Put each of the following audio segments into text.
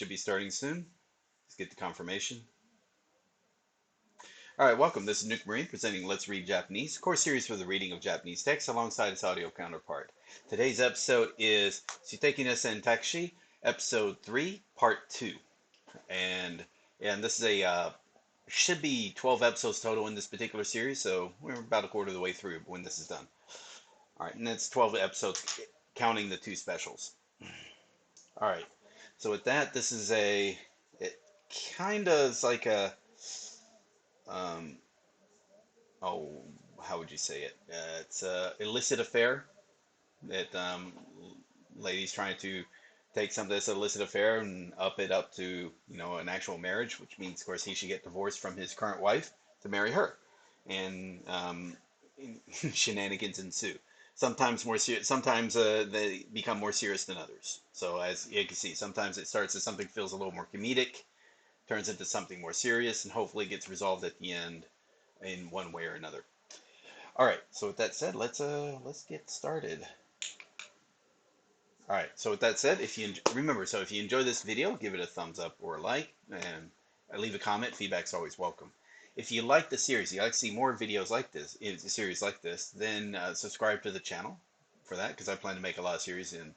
Should be starting soon. Let's get the confirmation. All right, welcome. This is Nuke Marine presenting Let's Read Japanese, course series for the reading of Japanese text alongside its audio counterpart. Today's episode is 素敵な選TAXI, episode 3, part 2. And this is should be 12 episodes total in this particular series, so we're about a quarter of the way through when this is done. All right, and that's 12 episodes counting the 2 specials. All right. So with that, this is it kind of is like a, how would you say it? It's a illicit affair that lady's trying to take some of this illicit affair and up it up to, an actual marriage, which means, of course, he should get divorced from his current wife to marry her. And shenanigans ensue. Sometimes more serious. Sometimes they become more serious than others. So as you can see, sometimes it starts as something feels a little more comedic, turns into something more serious, and hopefully gets resolved at the end in one way or another. All right. So with that said, let's get started. All right. So with that said, if you enjoy this video, give it a thumbs up or a like, and leave a comment. Feedback's always welcome. If you like the series, you like to see more videos like this, in a series like this, then subscribe to the channel for that, because I plan to make a lot of series and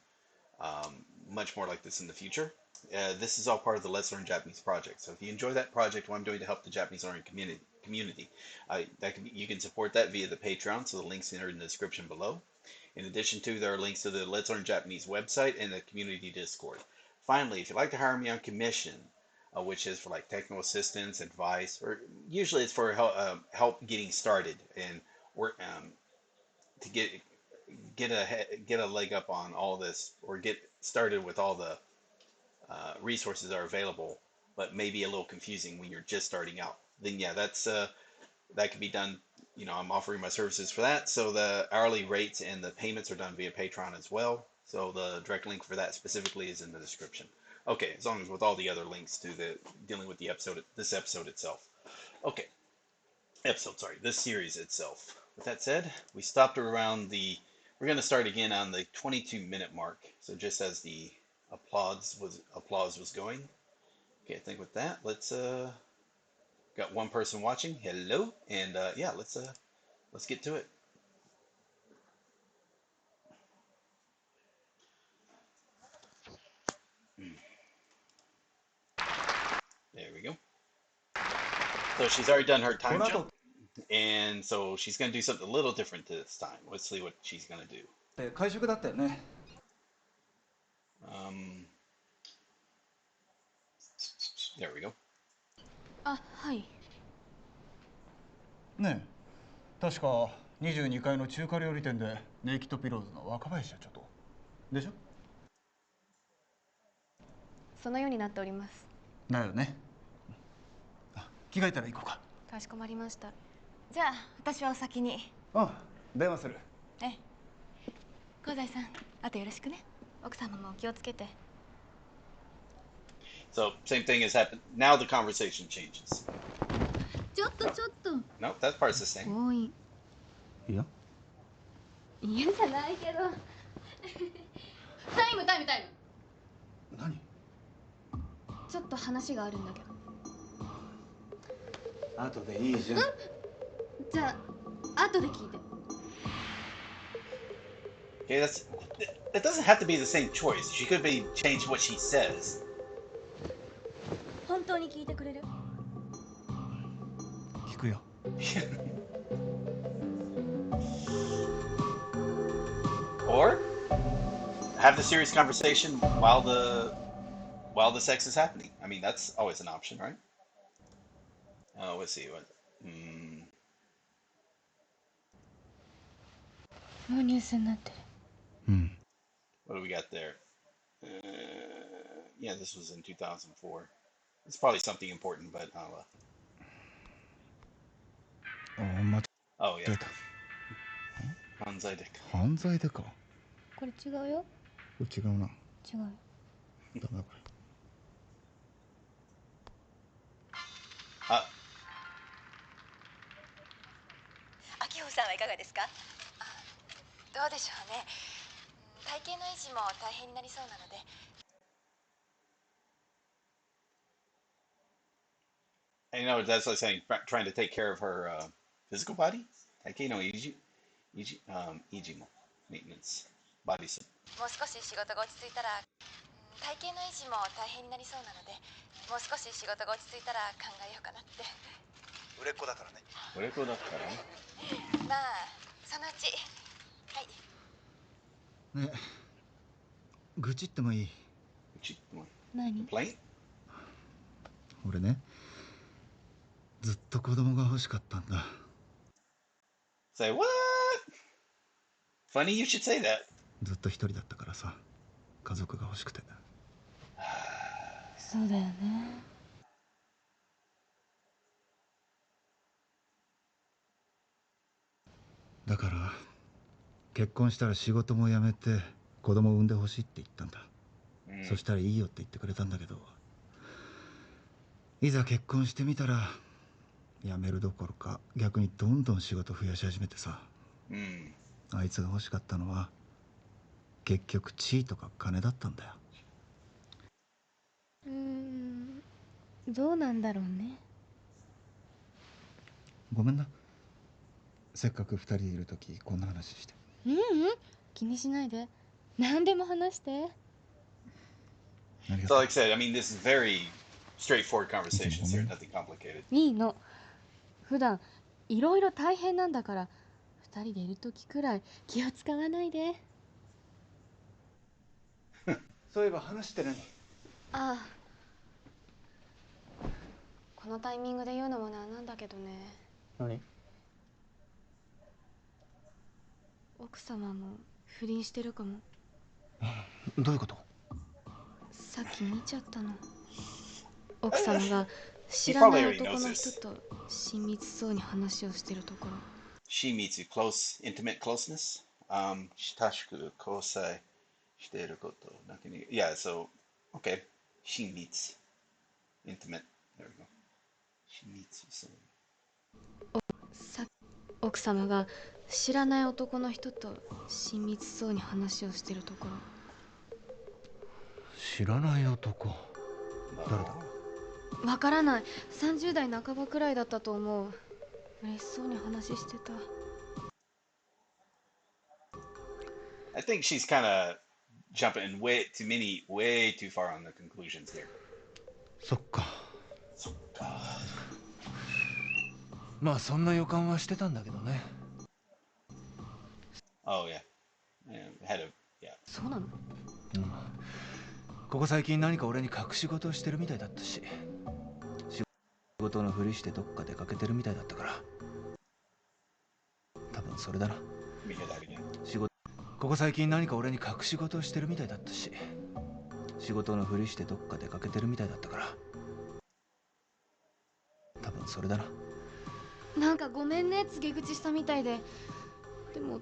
much more like this in the future. This is all part of the Let's Learn Japanese project. So if you enjoy that project, what I'm doing to help the Japanese learning community, you can support that via the Patreon. So the links are in the description below. In addition to, there are links to the Let's Learn Japanese website and the community Discord. Finally, if you'd like to hire me on commission, which is for like technical assistance, advice, or usually it's for help getting started and work to get a leg up on all this, or get started with all the resources that are available, but maybe a little confusing when you're just starting out. Then yeah, that can be done. I'm offering my services for that. So the hourly rates and the payments are done via Patreon as well. So the direct link for that specifically is in the description. Okay, as long as with all the other links to dealing with this episode itself. Okay, this series itself. With that said, we stopped around we're going to start again on the 22-minute mark. So just as the applause was going. Okay, I think with that, let's got one person watching. Hello, and yeah, let's get to it. There we go. So she's already done her time jump, and so she's going to do something a little different this time. Let's see what she's going to do. There we go. あ、はい。ねえ、確か22階の中華料理店でネイキッドピローズの若林社長とでしょ？そのようになっております。だよね。着替えたら行こうか。かしこまりました。じゃあ私はお先に。電話する。ええ。香西さん、あとよろしくね。奥様もお気をつけて。So same thing has happened. Now the conversation changes. ちょっと。No, that part's the same. 多い。いや。嫌じゃないけど。タイム。何？ちょっと話があるんだけど。後でいいじゃん。じゃあ後で聞いて。Okay, that doesn't have to be the same choice. She could change what she says. 本当に聞いてくれる？聞くよ。Or have the serious conversation while the sex is happening. I mean, that's always an option, right? Let's see. What? もうニュースになってる。What do we got there? Yeah, this was in 2004. It's probably something important, but I'll. Oh yeah. 犯罪でか。犯罪でか。これ違うよ。これ違うな。違う。ダメだこれ。秋穂さんはいかがですか？どうでしょうね。体型の維持も大変になりそうなので。I know that's like saying trying to take care of her physical body. Iji mo maintenance body. もう少し仕事が落ち着いたら、体型の維持も大変になりそうなので、もう少し仕事が落ち着いたら考えようかなって。売れっ子だからね。売れっ子だからね。まあそのうち。はい。ね、愚痴ってもいい？何？俺ね、ずっと子供が欲しかったんだ。Say what? Funny you should say that. ずっと一人だったからさ、家族が欲しくて。そうだよね。だから結婚したら仕事も辞めて子供を産んでほしいって言ったんだ。そしたらいいよって言ってくれたんだけど、いざ結婚してみたら辞めるどころか逆にどんどん仕事増やし始めてさ、あいつが欲しかったのは結局地位とか金だったんだよ。どうなんだろうね。ごめんな、せっかく二人でいるときこんな話して。気にしないで、何でも話して。So like I said, I mean, this is very straightforward conversations here, nothing complicated. いいの。普段いろいろ大変なんだから、二人でいるときくらい気を使わないで。そういえば話して何？ああ、このタイミングで言うのもなんだけどね。何？奥様も不倫してるかも。どういうこと？さっき見ちゃったの。奥様が知らない男の人と親密そうに話をしてるところ。She meets you close, intimate closeness. 親しく交際していること。Yeah, so, okay. She meets intimate. There we go. She meets you so. 奥様が知らない男の人と親密そうに話をしてるところ。知らない男？誰だ？わからない。30代半ばくらいだったと思う。嬉しそうに話してた。I think she's kind of jumping way too far on the conclusions here. そっか。そっか。まあそんな予感はしてたんだけどね。Oh yeah. Yeah. そうなの？ここ最近何か俺に隠し事をしてるみたいだったし、仕事のふりしてどっか出かけてるみたいだったから、多分それだな。ここ最近何か俺に隠し事をしてるみたいだったし、仕事のふりしてどっか出かけてるみたいだったから、多分それだな。なんかごめんね、告げ口したみたいで。でも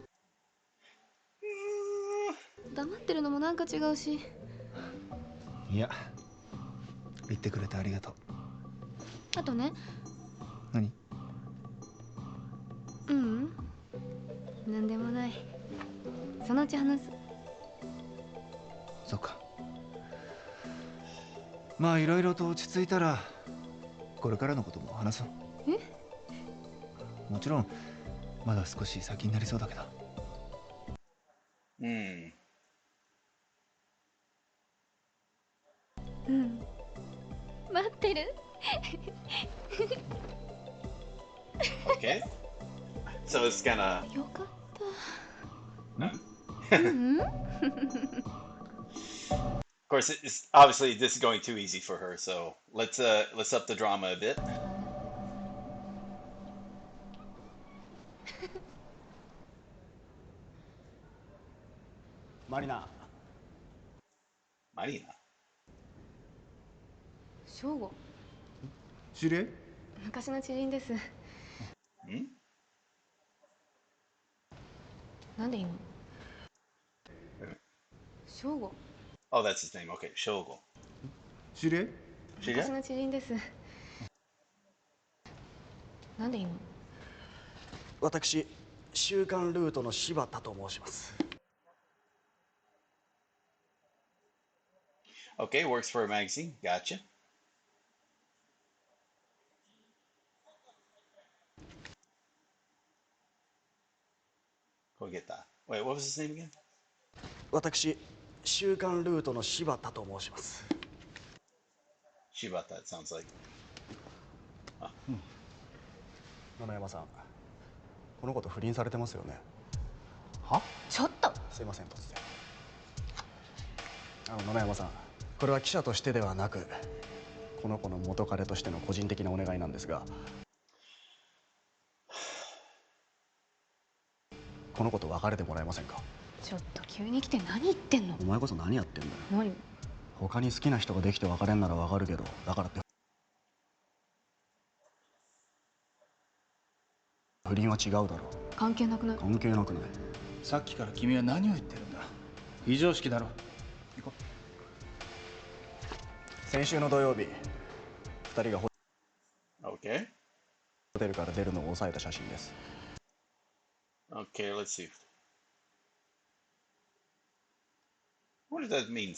黙ってるのもなんか違うし。いや、言ってくれてありがとう。あとね。何？なんでもない。そのうち話す。そうか。まあいろいろと落ち着いたらこれからのことも話そう。もちろんまだ少し先になりそうだけど。待ってる。Okay. So it's gonna. よかった。Of course, it's obviously this is going too easy for her. So let's up the drama a bit. マリナ。マリナ。正吾。知り合い？昔の知人です。なんでいいの？正吾。Oh, that's his name. Okay, 正吾。知り合い？昔の知人です。なんでいいの？私、週刊ルートの柴田と申します。Okay, works for a magazine. Gotcha. Forget that. Wait, what was his name again? 私、週刊ルートの柴田と申します。Shibata, it sounds like. 野々山さん、この子と不倫されてますよね。は？ちょっとすいません、突然。野々山さん、これは記者としてではなく、この子の元彼としての個人的なお願いなんですが、この子と別れてもらえませんか？ちょっと急に来て何言ってんの？お前こそ何やってんだよ。何？他に好きな人ができて別れんならわかるけど、だからって不倫は違うだろう。関係なくない？関係なくない。さっきから君は何を言ってるんだ。非常識だろ。行こう。先週の土曜日、2人がホ Okay. テルから出るのを抑えた写真です。Okay, let's see. What does that mean?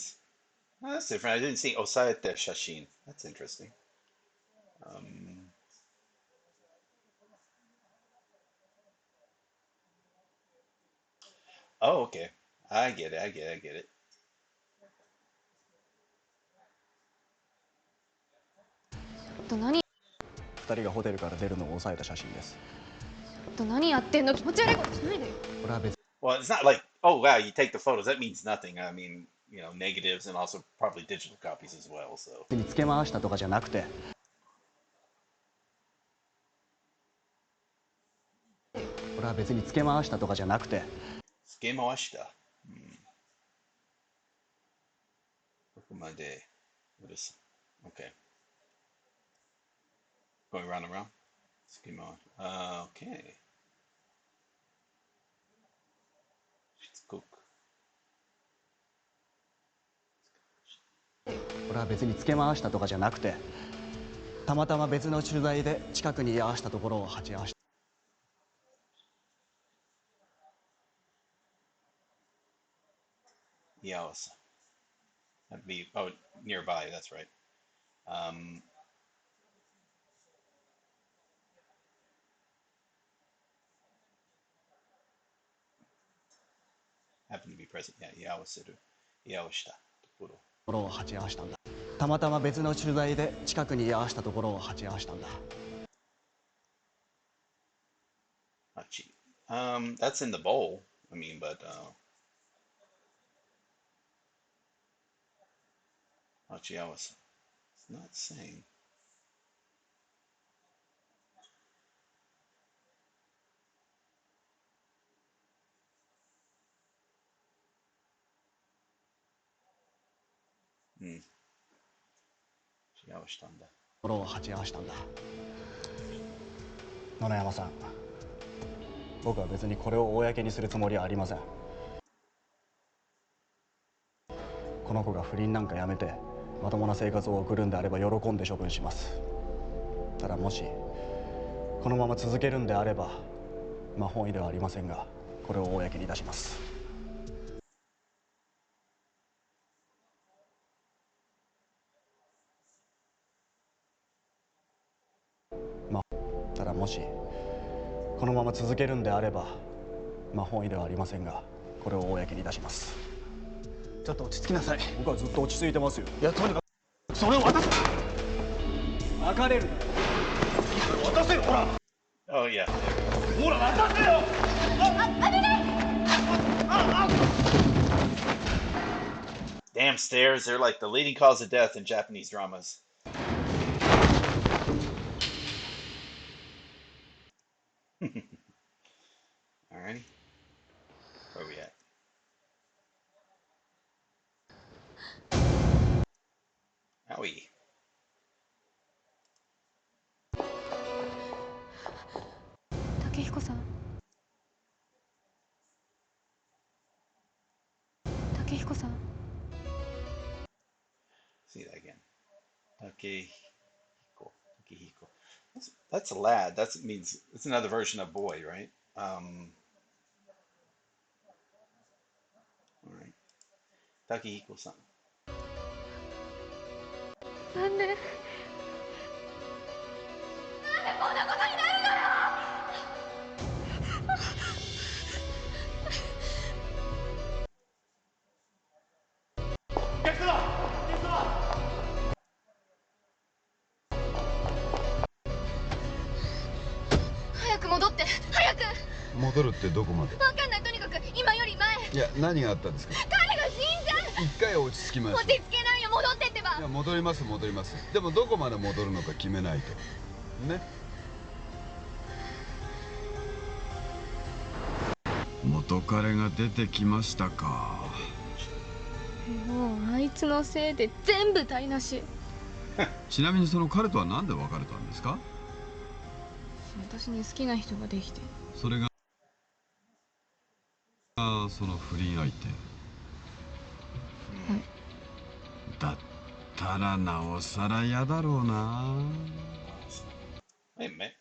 Oh, that's different. I didn't see Osaete Shashin. That's interesting. Oh, okay. I get it. I get it. I get it. 何2人がホテルから出るのを抑えた写真です。何やってんの？気持ち悪いことしないでよ。これは別 Well, it's not like, oh, wow, you take the photos. That means nothing. I mean, negatives and also probably digital copies as well. So. につけ回したとかじゃなくて、これは別につけ回したとかじゃなくて、Skemawashita. Kokomade. What is? Okay. Going round and round. Skemawa. Okay. Cook. これは別につけ回したとかじゃなくて、たまたま別の取材で近くに居合わせたところを鉢合わせた。Yawasa. That'd be nearby. That's right. Happen to be present. Yeah, Yawaseru. Yawashita. ところを鉢合わせたんだ。たまたま別の取材で近くに居合わせたところを鉢合わせたんだ。Hachi. That's in the bowl. I mean, but Hachiawasa. It's not saying. Chiawashitanda. ところを鉢合わせたんだ。野々山さん、僕は別にこれを公にするつもりはありません。この子が不倫なんかやめてまともな生活を送るんであれば喜んで処分します。ただもしこのまま続けるんであれば、本意ではありませんが、これを公に出します。ただもしこのまま続けるんであれば、本意ではありませんが、これを公に出します。ちょっと落ち着きなさい。僕はずっと落ち着いてますよ。いや、とにかくそれを渡せ。別れる。渡せよ、ほら。Oh yeah. ほら、渡せよ。Damn stairs. They're like the leading cause of death in Japanese dramas. Alrighty. Where are we at? Owie. 竹彦さん。竹彦さん。See that again. Takehiko. Takehiko. That's a lad. That means it's another version of boy, right? All right. Takehiko-san. なんでこんなことになるのよ。君。戻るってどこまで？わかんない。とにかく今より前。いや、何があったんですか？彼が死んじゃう。一回落ち着きます。落ち着けないよ。戻ってってば。いや、戻ります。でもどこまで戻るのか決めないとね。元彼が出てきましたか。もうあいつのせいで全部台無し。ちなみにその彼とは何で別れたんですか？私に好きな人ができて。それがその不倫相手。はい。だったらなおさら嫌だろうな。Wait a minute.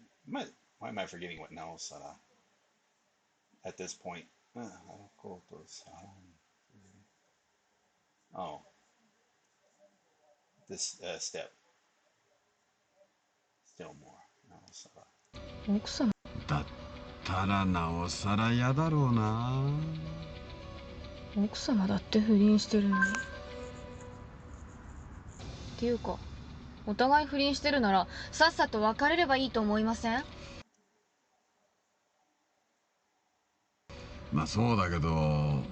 Why am I forgetting what Naosara at this point? Oh, this step. Still more. Naosara. 奥様。だったらなおさら嫌だろうな。奥様だって不倫してるのに。っていうか、お互い不倫してるならさっさと別れればいいと思いません？まあそうだけど、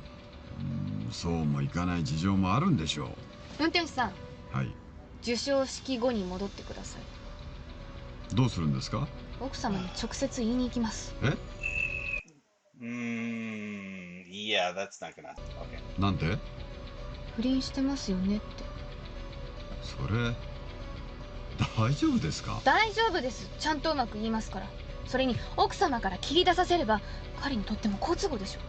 そうもいかない事情もあるんでしょう。運転手さん。はい。授賞式後に戻ってください。どうするんですか？奥様に直接言いに行きます。え？Yeah, that's not gonna. Okay. なんで？不倫してますよねって。それ大丈夫ですか？大丈夫です。ちゃんとうまく言いますから。それに奥様から切り出させれば彼にとっても好都合でしょ。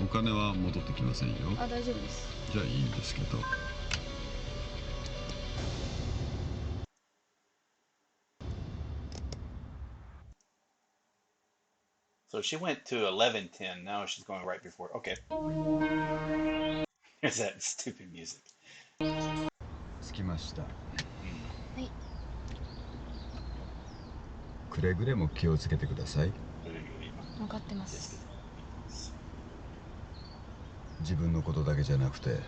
お金は戻ってきませんよ。あ、大丈夫です。じゃあいいんですけど。So she went to 11:10. Now she's going right before. Okay. Here's that stupid music. 着きました。はい。くれぐれも気をつけてください。分かってます。自分のことだけじゃなくて、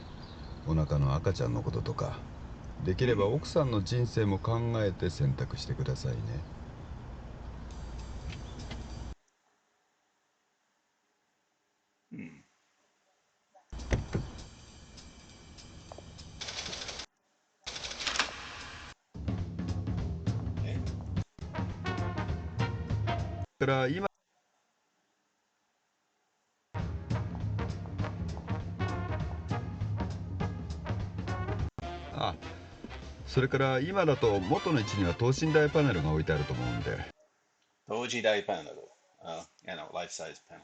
お腹の赤ちゃんのこととか、できれば奥さんの人生も考えて選択してくださいね。だから今それから今だと元の位置には等身大パネルが置いてあると思うんで。等身大パネル。Yeah, no, life size panel.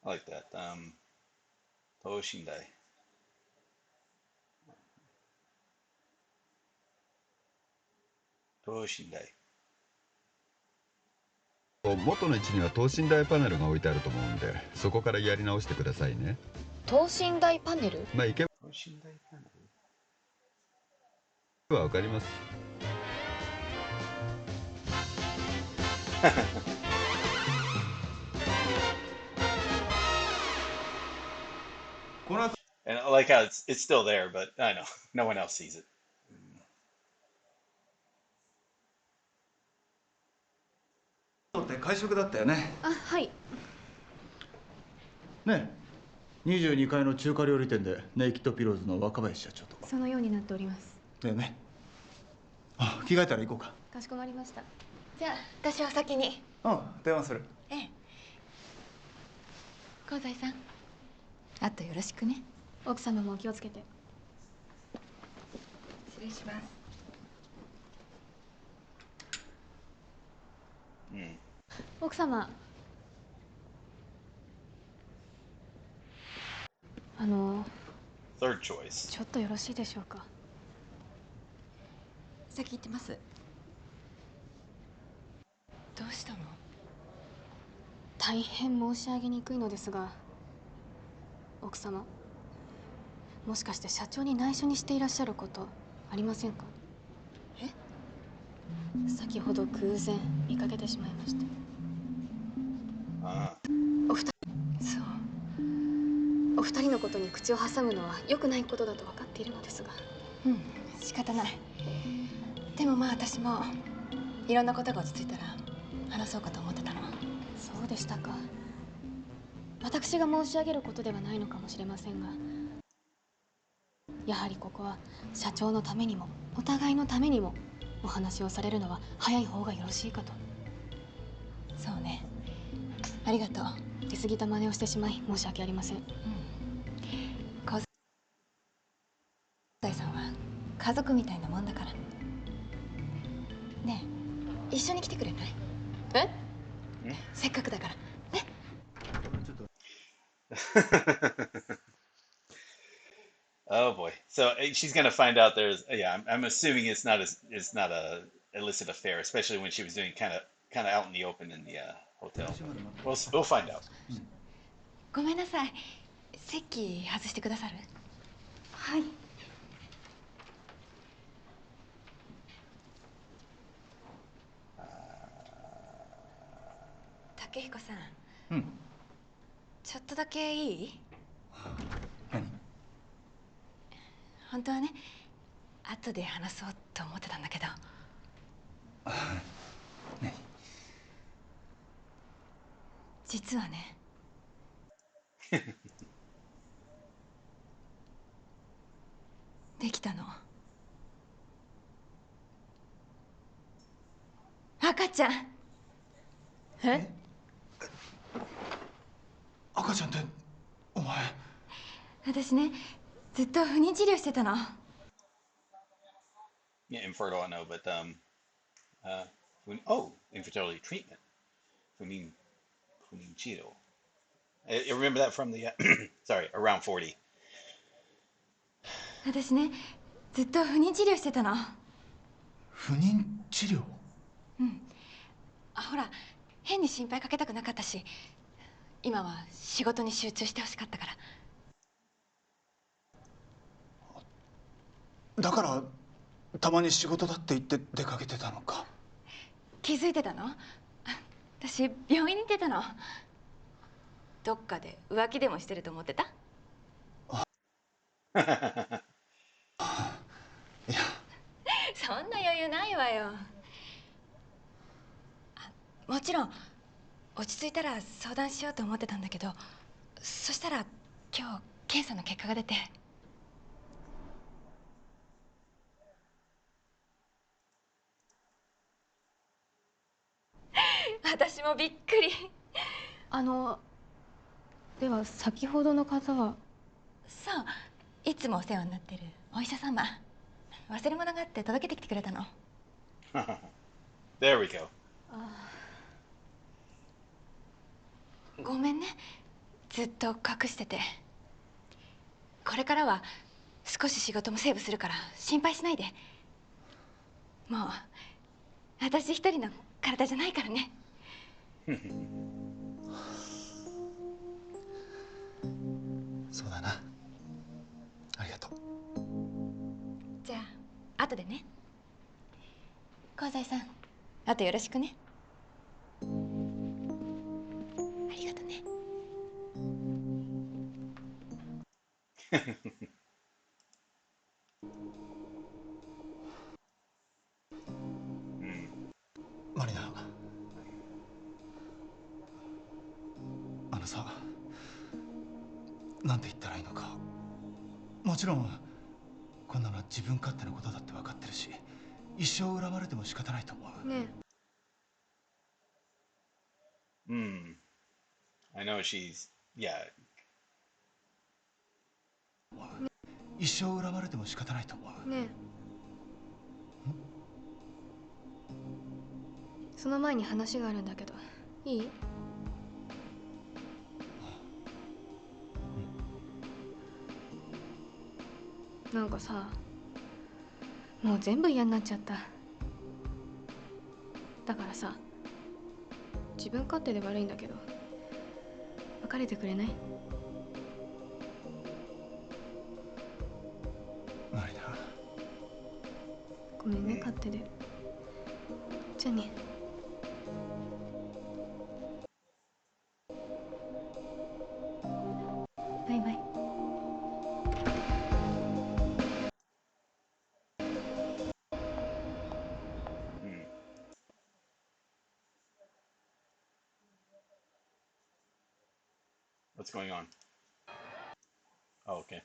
I like that. 等身大。等身大。元の位置には等身大パネルが置いてあると思うんで、そこからやり直してくださいね。等身大パネル？まあいけ等身大パネルはわかります。この後 And I like how it's still there, but I know no one else sees it. って会食だったよね。あ、はい。ねえ、22階の中華料理店でネイキッドピローズの若林社長と。そのようになっております。だよね。あ、着替えたら行こうか。かしこまりました。じゃあ私は先に。うん、電話する。ええ。香西さん、あとよろしくね。奥様もお気をつけて。失礼します。奥様。Third choice. ちょっとよろしいでしょうか。先行ってます。どうしたの？大変申し上げにくいのですが、奥様、もしかして社長に内緒にしていらっしゃることありませんか？え？先ほど偶然見かけてしまいました。お二人、そう。おお二人のことに口を挟むのは良くないことだと分かっているのですが。仕方ない。でもまあ私もいろんなことが落ち着いたら話そうかと思ってたの。そうでしたか。私が申し上げることではないのかもしれませんが、やはりここは社長のためにもお互いのためにもお話をされるのは早い方がよろしいかと。そうね、ありがとう。出過ぎた真似をしてしまい申し訳ありません。香西さんは家族みたいなもんだから。ねえ、一緒に来てくれない？え？せっかくだからね。Oh boy. So she's gonna find out there's yeah. I'm assuming it's not a illicit affair, especially when she was doing kind of out in the open in the hotel. We'll find out. ごめんなさい。席外してくださる？はい。竹彦さん。うん。ちょっとだけいい？何？本当はね、後で話そうと思ってたんだけど。何？実はね。できたの。赤ちゃん。え？赤ちゃんってお前。私ね、ずっと不妊治療してたの。Yeah, infertile, I know, but oh, infertility treatment. Funichiro. I remember that from the sorry, around 40. 私ね、ずっと不妊治療してたの。不妊治療？ほら、変に心配かけたくなかったし、今は仕事に集中してほしかったから。だからたまに仕事だって言って出かけてたのか。気づいてたの？私病院に出たの。どっかで浮気でもしてると思ってた？いや、そんな余裕ないわよ。もちろん落ち着いたら相談しようと思ってたんだけど、そしたら今日検査の結果が出て。私もびっくり。では先ほどの方は？そう、いつもお世話になってるお医者様。忘れ物があって届けてきてくれたの。There we go. ごめんね、ずっと隠してて。これからは少し仕事もセーブするから心配しないで。もう私一人の体じゃないからね。そうだな。ありがとう。じゃあ後でね。香西さん、あとよろしくね。ありがとね。マリナ、さ、なんて言ったらいいのか。もちろんこんなのは自分勝手なことだって分かってるし、一生恨まれても仕方ないと思う。ねHmm. I know she's yeah. 一生恨まれても仕方ないと思う。え。その前に話があるんだけど、いい？なんかさ、もう全部嫌になっちゃった。だからさ、自分勝手で悪いんだけど、別れてくれない？マリナ、ごめんね、勝手で。じゃあね。バイバイ。What's going on? Oh, okay.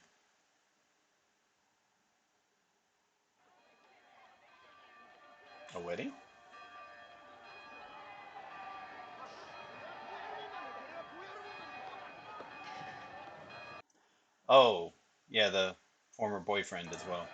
A wedding? Oh, yeah, the former boyfriend as well.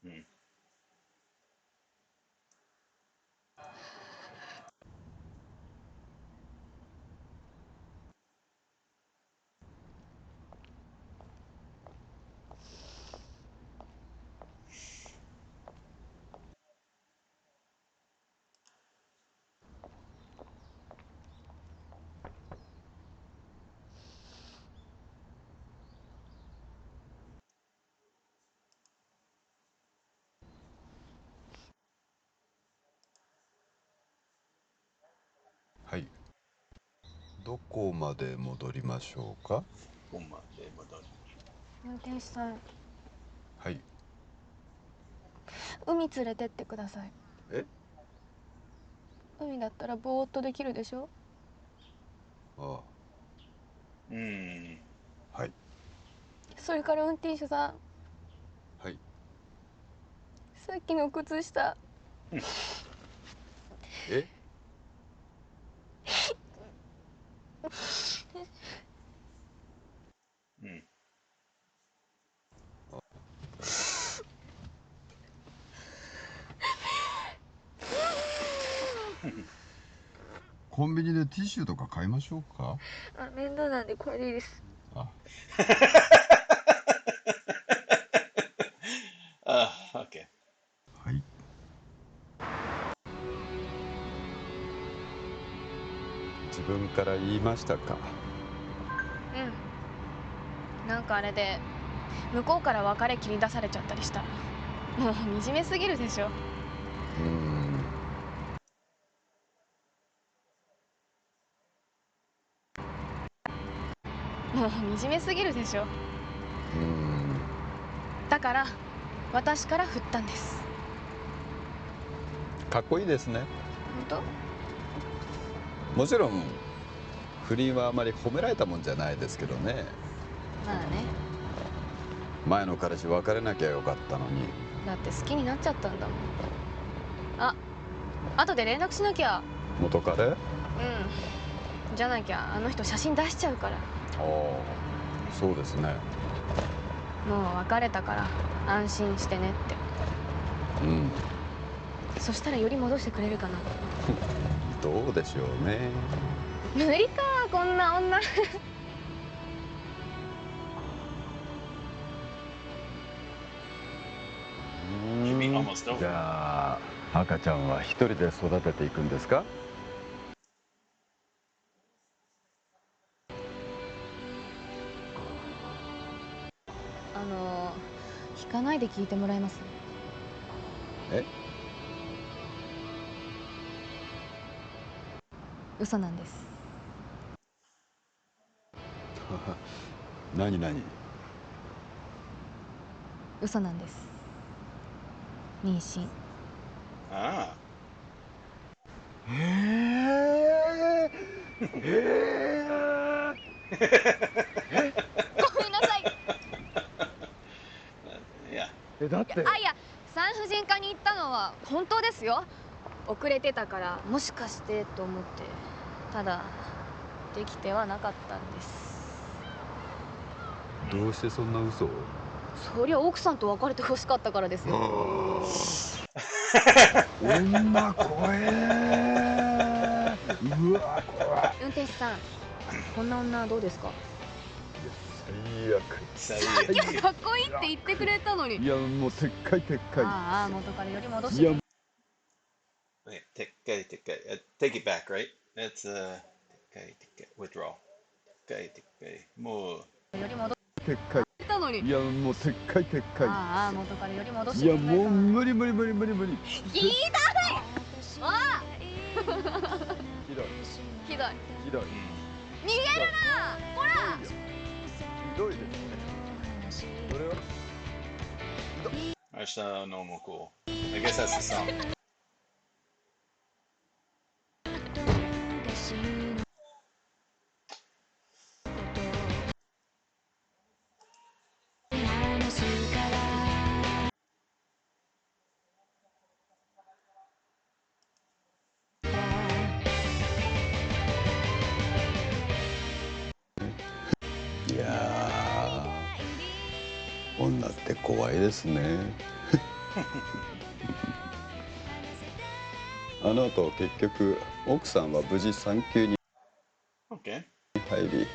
Hmm.はい。どこまで戻りましょうか。運転手さん、はい。海連れてってください。え？海だったらぼーっとできるでしょ。ああ。はい。それから運転手さん。はい。さっきの靴下。え？コンビニでティッシュとか買いましょうか。あ、面倒なんでこれでいいです。あ。Okay. はい。自分から言いましたか。うん。なんかあれで向こうから別れ切り出されちゃったりしたら、もう惨めすぎるでしょ。もう惨めすぎるでしょ。だから私から振ったんです。かっこいいですね。本当？もちろん不倫はあまり褒められたもんじゃないですけどね。まあね。前の彼氏別れなきゃよかったのに。だって好きになっちゃったんだもん。あ、後で連絡しなきゃ。元彼？うん。じゃなきゃあの人写真出しちゃうから。ああ、そうですね。もう別れたから安心してねって。うん。そしたらより戻してくれるかな。どうでしょうね。無理か、こんな女。じゃあ赤ちゃんは一人で育てていくんですか？聞かないで聞いてもらえます？え？嘘なんです。何？嘘なんです。妊娠。ああ。ごめんなさい。だって。あ、いや、産婦人科に行ったのは本当ですよ。遅れてたからもしかしてと思って。ただできてはなかったんです。どうしてそんな嘘を？そりゃ奥さんと別れて欲しかったからですよ。女怖え。うわ怖い。運転手さん、こんな女どうですか？最悪。さっきもかっこいいって言ってくれたのに。いやもう撤回。ああ、元からより戻して。Okay, take it back, right? That's withdrawal. もう。より戻撤回。たのに。いやもう撤回。ああ、元からより戻して。いやもう無理。ひどい。ああ。ひどい。逃げるな。ほら。どいですね。それは That's normal cool. I guess that's the song.いやー、女って怖いですね。あの後結局奥さんは無事産休に Okay. 入り、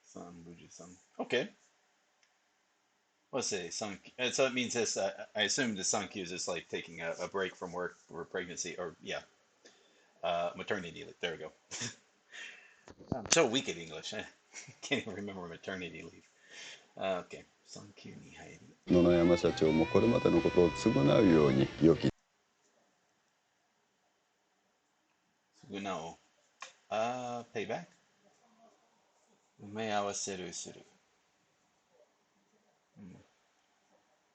San Buji-san. Okay. Let's say sun. So it means this. I assume the sankyu is just like taking a break from work or pregnancy, or yeah, maternity leave. There we go. I'm so weak at English. I can't even remember maternity leave. Okay. Sankyu ni hairi. 野々山社長もこれまでのことを償うように良き Sugunao. Payback. Umeawaseru suru.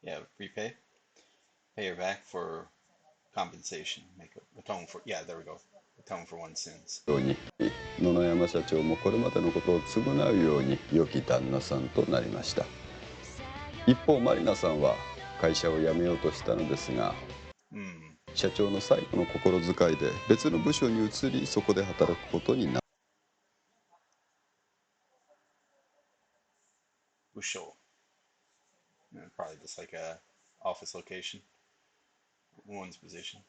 Yeah, repay. Pay her back for compensation. Atone for. Yeah, there we go. Atone for one's sins. ように野々山社長もこれまでのことを償うように良き旦那さんとなりました。一方マリナさんは会社を辞めようとしたのですが、社長の最後の心遣いで別の部署に移り、そこで働くことになった。 Busho. Probably just like a office location. One's position.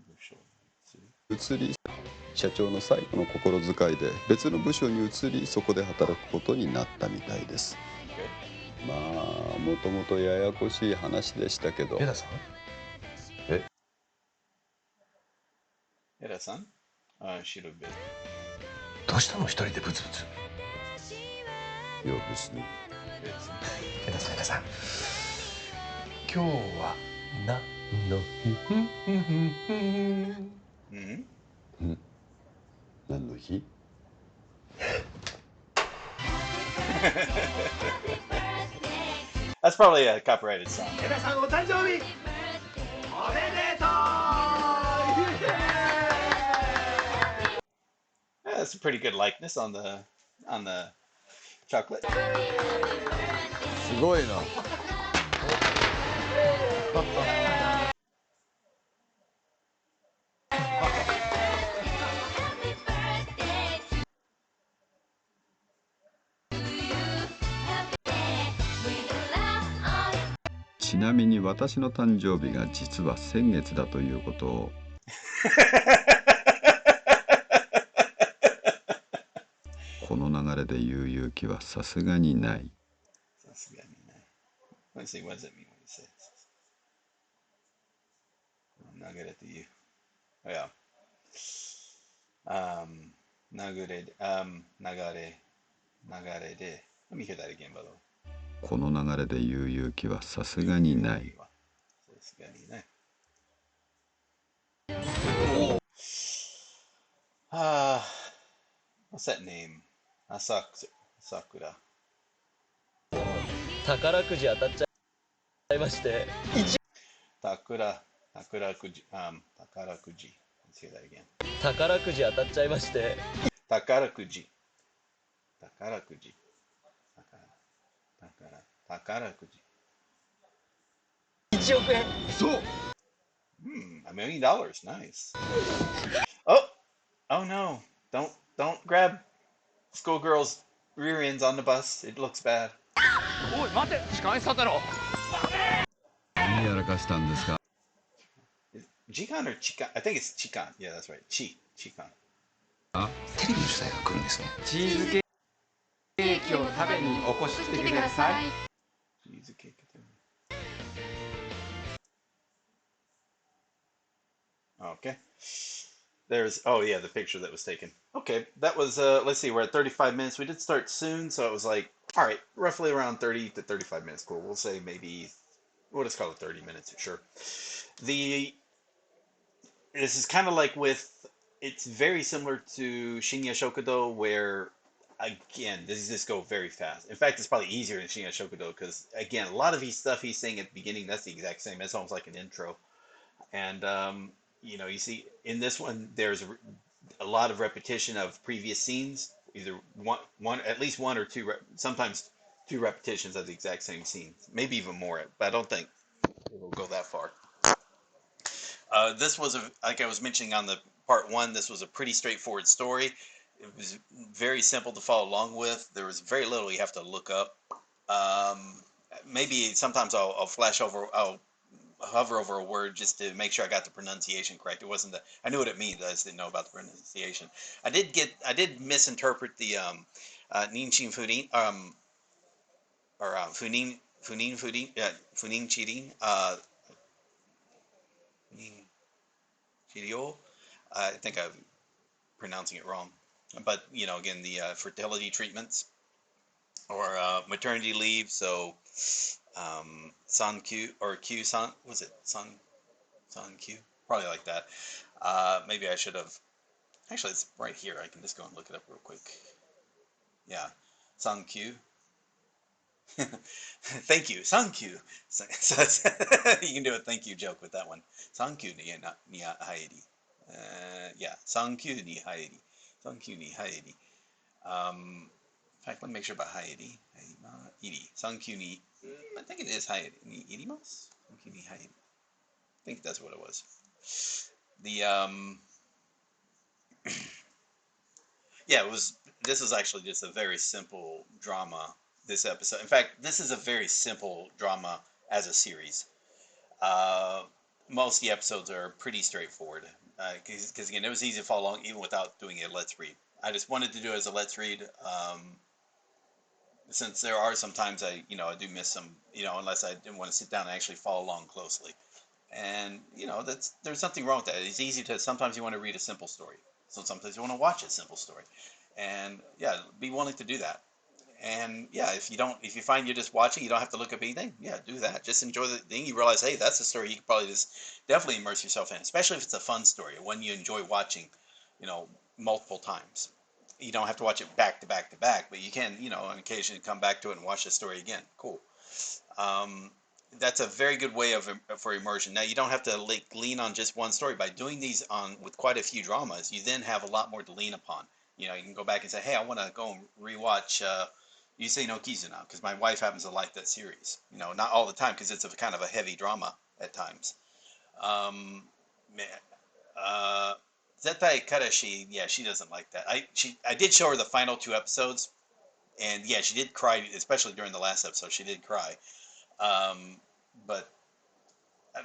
Busho. 移り、社長の最後の心遣いで別の部署に移り、そこで働くことになったみたいです。まあもともとややこしい話でしたけど。エダさん？え？エダさん？シルベ。どうしたの一人でブツブツ。いや別に。エダさん。今日は何の日？何の日？That's probably a copyrighted song. エダさんお誕生日おめでとう。That's a pretty good likeness on the chocolate. すごいな。ちなみに私の誕生日が実は先月だということをこの流れで言う勇気はさすがにない。さすがにない。Let's see, what does it mean when you say it? 流れて言う。Yeah. 流れで。Let me hear that again, by the way. この流れで言う勇気はさすがにない。さすがにない。What's that name? Sakura. 宝くじ当たっちゃいまして宝くじ。Let's hear that again. 宝くじ当たっちゃいまして宝くじ。1億円。そう。$1 million. Nice. Oh no. Don't grab schoolgirls' rear ends on the bus. It looks bad. おい待て、痴漢しただろ。何やらかしたんですか。Jikan or Chikan? I think it's Chikan. Yeah, that's right. Chikan. テレビの取材が来るんですね。チーズケーキを食べにお越ししてください。チーズケーキ。Okay. Oh yeah, the picture that was taken. Okay, that was, let's see, we're at 35 minutes. We did start soon, so it was like, all right, roughly around 30 to 35 minutes. Cool. We'll say maybe, we'll just call it 30 minutes, sure. This is kind of like it's very similar to Shinya Shokudo, where again, does this go very fast. In fact, it's probably easier than Shinya Shokudo because, again, a lot of his stuff he's saying at the beginning, that's the exact same. It's almost like an intro. And, you see in this one, there's a lot of repetition of previous scenes, either at least one or two, sometimes two repetitions of the exact same scene, maybe even more, but I don't think it will go that far. This was, like I was mentioning on the part one, this was a pretty straightforward story. It was very simple to follow along with. There was very little you have to look up. Maybe sometimes I'll hover over a word just to make sure I got the pronunciation correct. It wasn't that I knew what it means. I just didn't know about the pronunciation. I did misinterpret the Ninshin Furin or Funin Chirin Chirio. I think I'm pronouncing it wrong. But again, the fertility treatments or maternity leave. So San Q or Q San, was it San Q? Probably like that. Maybe I should have. Actually, it's right here. I can just go and look it up real quick. Yeah, San Q. Thank you, thank you. So you can do a thank you joke with that one. Thank you ni haeri. Yeah, thank you ni haeri. Thank you ni haeri. In fact, let me make sure about haeri. Iri. Thank you ni. I think it is haeri. Ni irimasu. Thank you ni haeri. I think that's what it was. The yeah, it was. This was actually just a very simple drama. This episode. In fact, this is a very simple drama as a series. Most of the episodes are pretty straightforward. Because again, it was easy to follow along even without doing a let's read. I just wanted to do it as a let's read. Since there are some times I do miss some, unless I didn't want to sit down and actually follow along closely. And there's something wrong with that. It's easy to sometimes you want to read a simple story. So sometimes you want to watch a simple story. And yeah, be willing to do that. And yeah, if you find you're just watching, you don't have to look up anything. Yeah, do that. Just enjoy the thing. You realize, hey, that's a story you could probably just definitely immerse yourself in, especially if it's a fun story, one you enjoy watching, multiple times. You don't have to watch it back to back to back, but you can, on occasion come back to it and watch the story again. Cool. That's a very good way for immersion. Now you don't have to lean on just one story. By doing these with quite a few dramas, you then have a lot more to lean upon. You can go back and say, hey, I want to go and rewatch Yusei no Kizuna, because my wife happens to like that series. Not all the time, because it's a kind of a heavy drama at times. Zettai Karashi, yeah, she doesn't like that. I did show her the final 2 episodes, and yeah, she did cry, especially during the last episode. She did cry, but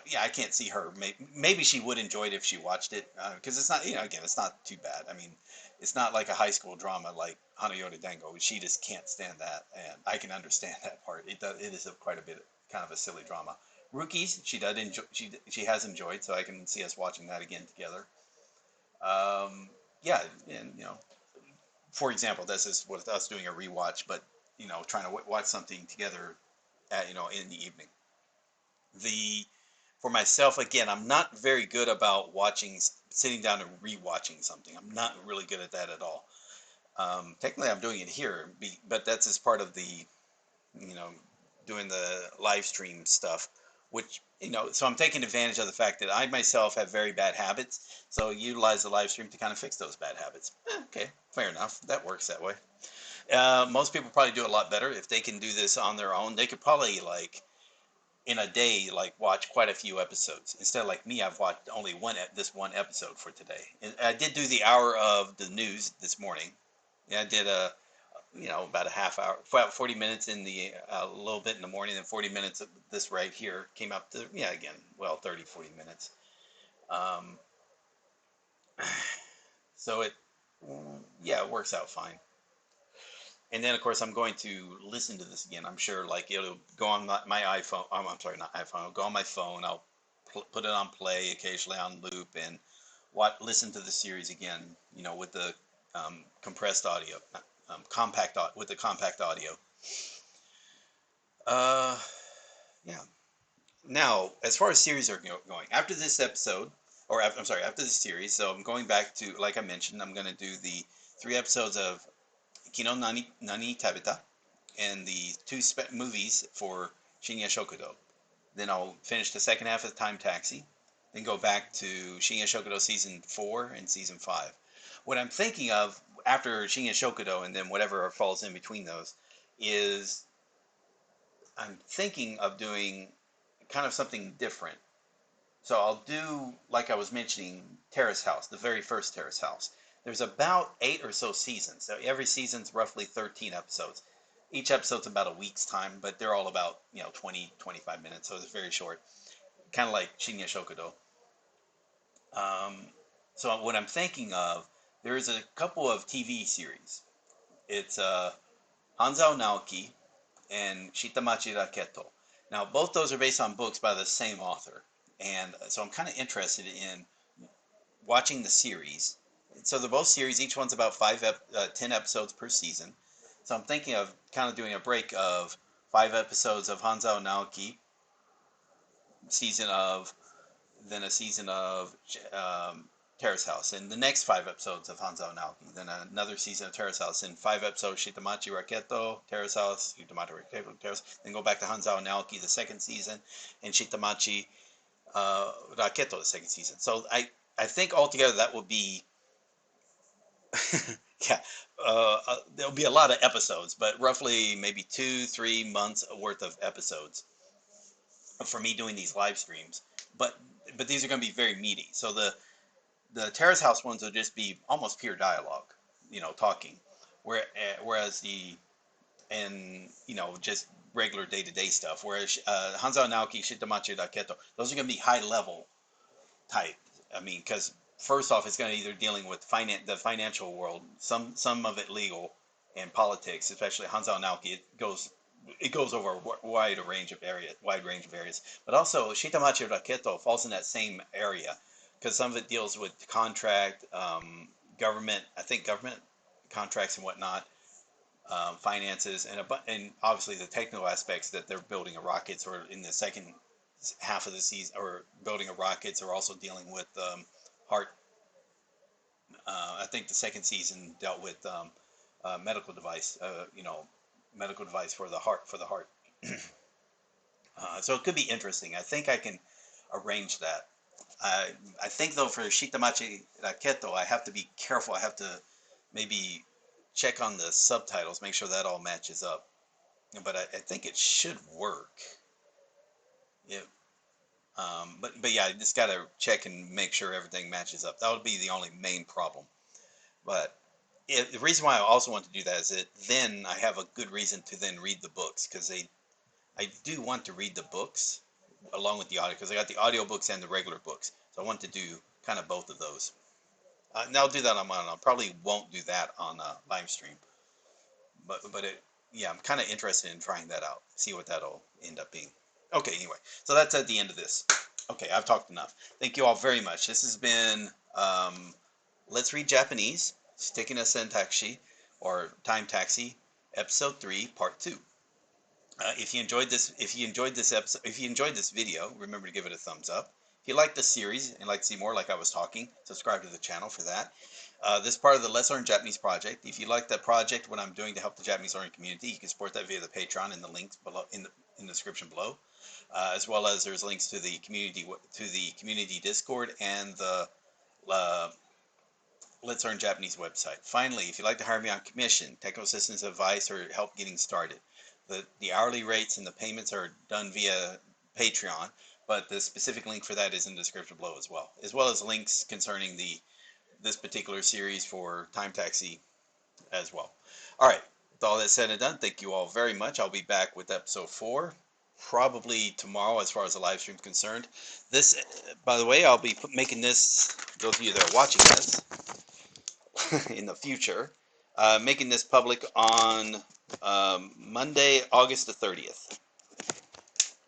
yeah, I can't see her. Maybe she would enjoy it if she watched it, because it's not, again, it's not too bad. I mean, it's not like a high school drama like Hanayori Dango. She just can't stand that, and I can understand that part. It is quite a bit kind of a silly drama. Rookies, she does enjoy. She has enjoyed, so I can see us watching that again together. Yeah, and for example, this is with us doing a rewatch, but trying to watch something together at in the evening. For myself, again, I'm not very good about sitting down and rewatching something. I'm not really good at that at all. Technically, I'm doing it here, but that's as part of the, doing the live stream stuff, which, so I'm taking advantage of the fact that I myself have very bad habits, so utilize the live stream to kind of fix those bad habits. Okay, fair enough. That works that way. Most people probably do it a lot better. If they can do this on their own, they could probably, in a day, watch quite a few episodes. Instead of like me, I've watched only this one episode for today. And I did do the hour of the news this morning. Yeah, I did about a half hour, 40 minutes in a little bit in the morning, and 40 minutes of this right here came up to, 30, 40 minutes. So it works out fine. And then, of course, I'm going to listen to this again. I'm sure, it'll go on my iPhone. I'm sorry, not iPhone. It'll go on my phone. I'll put it on play, occasionally on loop, and listen to the series again, with the compressed audio, with the compact audio. Yeah. Now, as far as series are going, after this episode, after this series, so I'm going back to, like I mentioned, I'm going to do the 3 episodes of Kino Nani Tabita and the two movies for Shinya Shokudo. Then I'll finish the second half of Time Taxi, then go back to Shinya Shokudo Season 4 and Season 5. What I'm thinking of after Shinya Shokudo and then whatever falls in between those is I'm thinking of doing kind of something different. So I'll do, like I was mentioning, Terrace House, the very first Terrace House. There's about 8 or so seasons. So every season's roughly 13 episodes. Each episode's about a week's time, but they're all about, 20, 25 minutes, so it's very short. Kind of like Shinya Shokudo. So what I'm thinking of, there's a couple of TV series. It's Hanzao Naoki and Shitamachi Raketo. Now, both those are based on books by the same author. And so I'm kind of interested in watching the series. So they're both series. Each one's about 10 episodes per season. So I'm thinking of kind of doing a break of 5 episodes of Hanzao Naoki, then a season of Terrace House, and the next 5 episodes of Hanzao Naoki, then another season of Terrace House, and 5 episodes Shitamachi Raketo, Terrace House, Shitamachi Raketo, Terrace, then go back to Hanzao Naoki the second season, and Shitamachi Raketo the second season. So I think altogether that will be yeah, there'll be a lot of episodes, but roughly maybe 2-3 months worth of episodes for me doing these live streams. But these are going to be very meaty. So the Terrace House ones will just be almost pure dialogue, talking, whereas just regular day-to-day stuff. Whereas Hanzao Naoki, Shitamachi Raketo, those are going to be high-level type. I mean, because first off, it's going to either dealing with the financial world, some of it legal, and politics. Especially Hanzao Naoki, it goes over a wide range of areas. But also Shitamachi Raketo falls in that same area because some of it deals with contract, government contracts and whatnot, finances, and obviously the technical aspects that they're building a rockets, or in the second half of the season, or building a rockets, or also dealing with heart. I think the second season dealt with medical device, medical device for the heart. So it could be interesting. I think I can arrange that. I think though for Shitamachi Raketo, I have to be careful. I have to maybe check on the subtitles, make sure that all matches up. But I think it should work. Yeah. But yeah, I just got to check and make sure everything matches up. That would be the only main problem. But the reason why I also want to do that is that then I have a good reason to then read the books, because I do want to read the books along with the audio, because I got the audio books and the regular books. So I want to do kind of both of those. And I'll do that on my own. I probably won't do that on a live stream. But I'm kind of interested in trying that out, see what that'll end up being. Okay, anyway, so that's at the end of this. Okay, I've talked enough. Thank you all very much. This has been Let's Read Japanese, Suteki na Sentaxi, or Time Taxi, Episode 3, Part 2. If you enjoyed this video, remember to give it a thumbs up. If you like the series and like to see more, like I was talking, subscribe to the channel for that. This is part of the Let's Learn Japanese project. If you like that project, what I'm doing to help the Japanese learning community, you can support that via the Patreon in the links below in the description below, as well as there's links to the community Discord and the Let's Learn Japanese website. Finally, if you'd like to hire me on commission, technical assistance, advice, or help getting started, the hourly rates and the payments are done via Patreon, but the specific link for that is in the description below as well as links concerning this particular series for Time Taxi as well. All right, with all that said and done, thank you all very much. I'll be back with episode 4, probably tomorrow as far as the live stream is concerned. This, by the way, I'll be making this, those of you that are watching this in the future, making this public on Monday, August the 30th.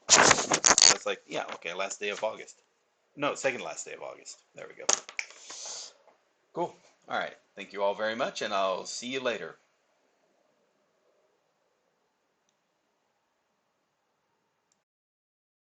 That's like, yeah, okay, last day of August. No, second last day of August. There we go. Cool. All right. Thank you all very much, and I'll see you later.